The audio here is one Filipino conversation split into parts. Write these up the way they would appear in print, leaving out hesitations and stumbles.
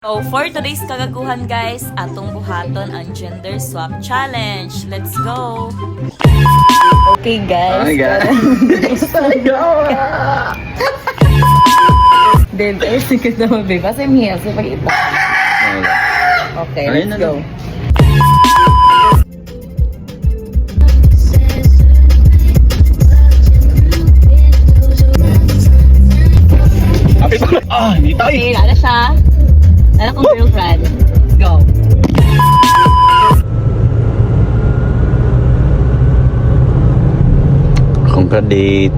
So, for today's kagaguhan guys, atong buhaton ang gender swap challenge. Let's go! Okay guys. Oh my God. Then, secret naman babe. Kasi miya, so pakita. Okay, Ayun let's na go. lang. Hindi tayo. Okay, ano siya? Ano kong girlfriend? Go! Akong ka-date.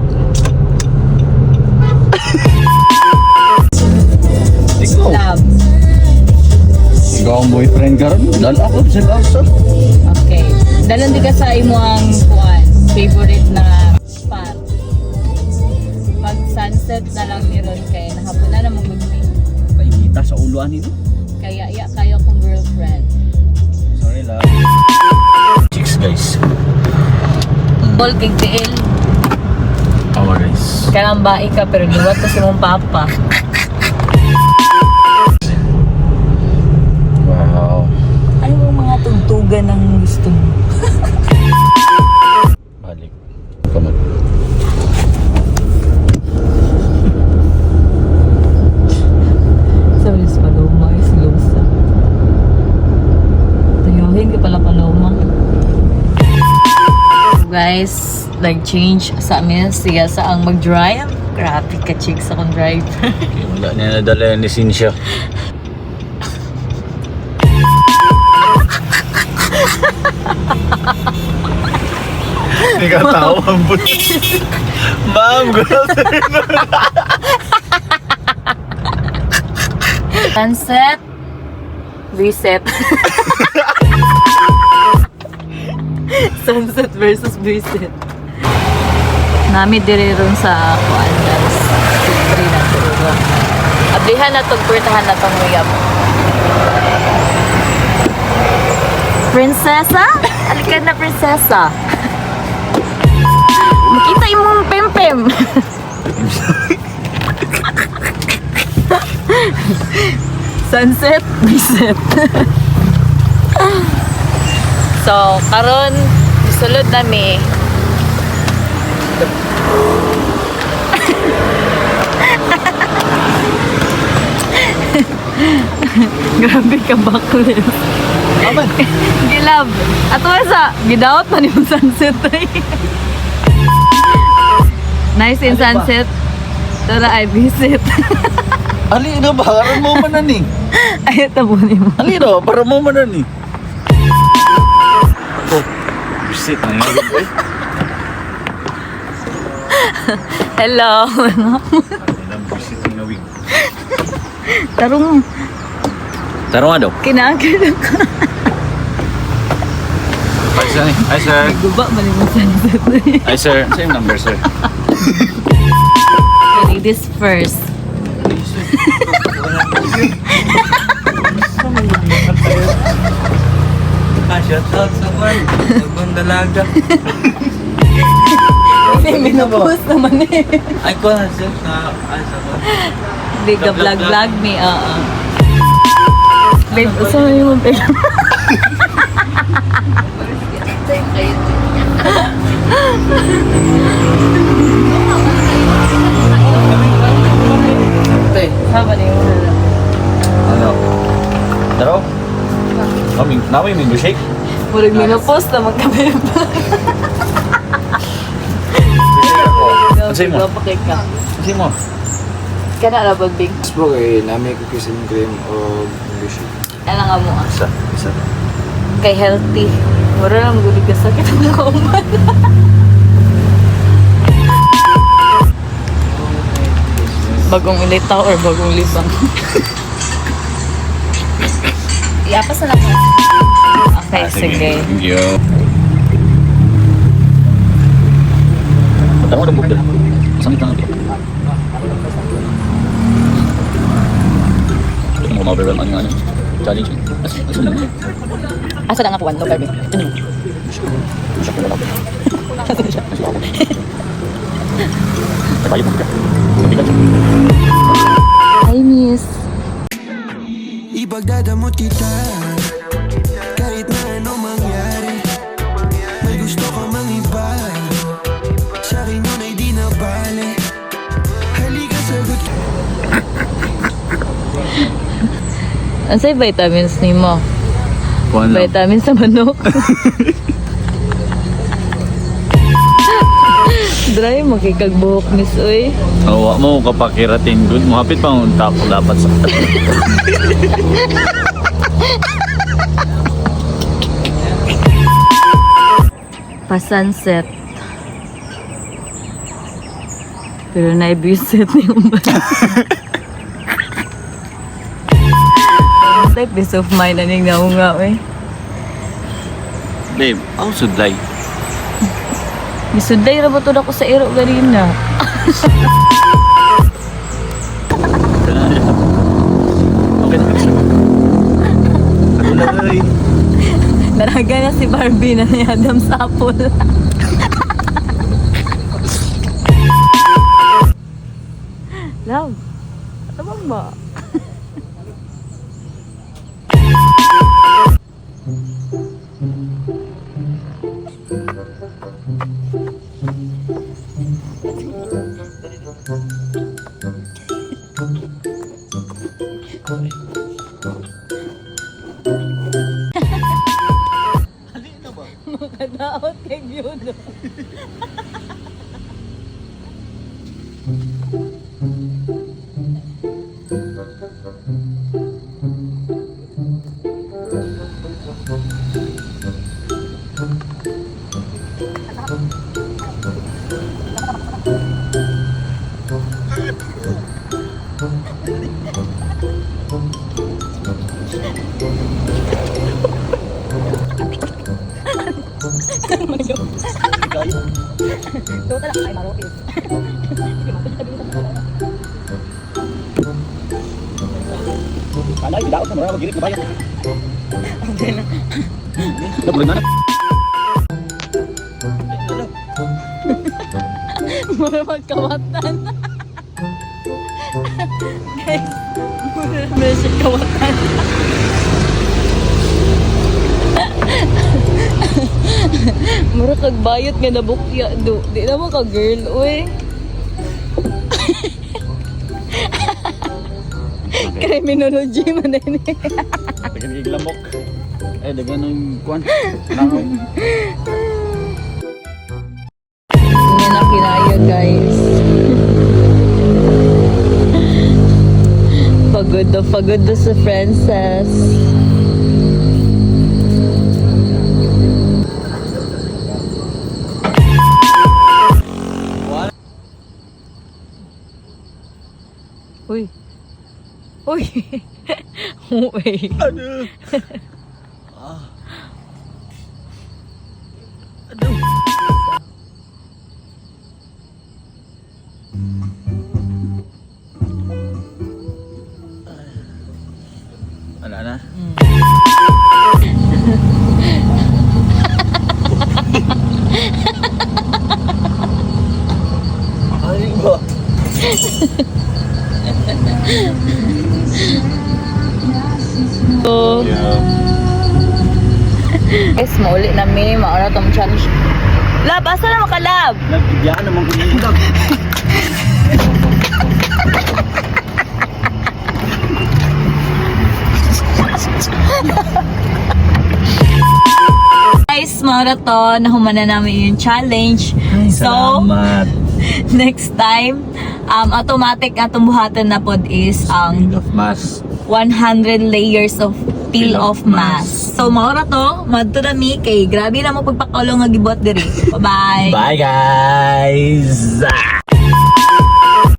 Ikaw. Love. Ikaw ang boyfriend ka rin. Dahil ako sila sa. Okay. Dalon di ka sa imo ang favorite na spot. Pag sunset na lang ni Ron kay nahapon na namang mag-meet. Paikita sa uluan nito. Kaya iya kayo kong girlfriend. Sorry lang. Chicks guys. Ball kay TL. Awa guys. Karamba ka pero liwat ko si mong papa. Wow. Ano yung mga tugtugan ng gusto mo? Balik. Come on. Sabi sa paloma is lusa. Tayohin ka pala paloma. Guys, nag-change sa amin siya sa ang mag-drive. Grabe ka chicks akong driver. Wala niya nadala ni Cynthia. Hindi ka tao ang buti. Ma'am, Sunset, reset. Sunset versus reset. Nami dire ron sa kuan guys. Diri na turo. Ablihan na tong kurtahan na tong uyab. Prinsesa? Alikan na prinsesa. Makita imong pempem. Sunset, reset. So, karon sulod nami. Grabe ka baklit. Aman. Gilab. Ato sa gidawat man yung sunset. Nice in sunset. Tara ay visit. Ali na ba? Para mo manan ni. Ay, tabunin mo. Ali na, para mo manan ni. Oh, visit na nga. Hello. Ilang visit yung nawig. Tarong Taro nga daw. kinakailan ka. Hi sir. Hi sir. Guba man yung sunset. Hi sir. Same number sir. Ladies first. Shout out sa man, Bagong Dalaga. Hindi, minupost naman eh. Ay ko na siya sa sa ko. Hindi ka vlog-vlog ni, Babe, saan yung pera? Saan ba na yung Ano? Taro? Kami, naway mango shake. Murag minupost na magkabib. Ansay mo? Papakik ka. Kasi mo. Kana na bagbig. Bro, namin ko kissing cream o English. Ano nga mo ah. Isa. Isa. Kay healthy. Mura lang gulig ka sakit ang nakauman. Bagong ilitaw or bagong libang. Iapas na lang. Okay, sige. Thank you. Taro ng bukda. Masangit lang ito. Ito mo ma-overwhelm ang ano. Challenge. Asa na? Asa na nga po, low carb. Shock na lang. Nagbayad mo ka. Hindi ka siya. Hi, miss. Ipagdadamot kita kahit na anong mangyari. May gusto ka mang iba, sa akin yun ay di na bale. Halika sagot ka. Ano sa'yo vitamins ni mo? Kuhan lang. Vitamins sa manok. Dry, makikagbuhok mis, uy. Awa mo kapakiratin good. Muhapit pa ang tako dapat sa Pa-sunset. Pero na-visit ni Umay. Like peace of mind na ning naunga, eh. Babe, ako sudlay. Misuday ra ba to ako sa ero ganina? Okay na. Katulay. Naraga na si Barbie na ni Adam Sapol. Love, ano ba? Makadaot kay Biyudo. Ito talaga ay marois. Kalay, daot sa mga magilit na bayan. Dapat na. Mura magkawatan. Guys, mura siya kawatan. Mura kag bayot nga nabukya do. Di naman ka girl, uy. Criminology man din eh. Dagan iglamok. Dagan ng kuan. Langaw. Hindi na kinaya, guys. Pagod do sa Princess. Uy. Uy. Uy. Aduh. Aduh. Wala na. Ay, ba? So, guys, mauli namin. Mauna tong challenge. Lab, asa na ka, Lab? Nagbibiyaan naman ko yung ulag. Guys, mauna to. Nahumana namin yung challenge. Salamat. Next time, automatic atong buhatan na pod is ang Of mass. 100 layers of peel of mask. So, maura to, madto na mi kay grabe na mo pagpakulong nga gibuhat diri. Bye-bye. Bye guys.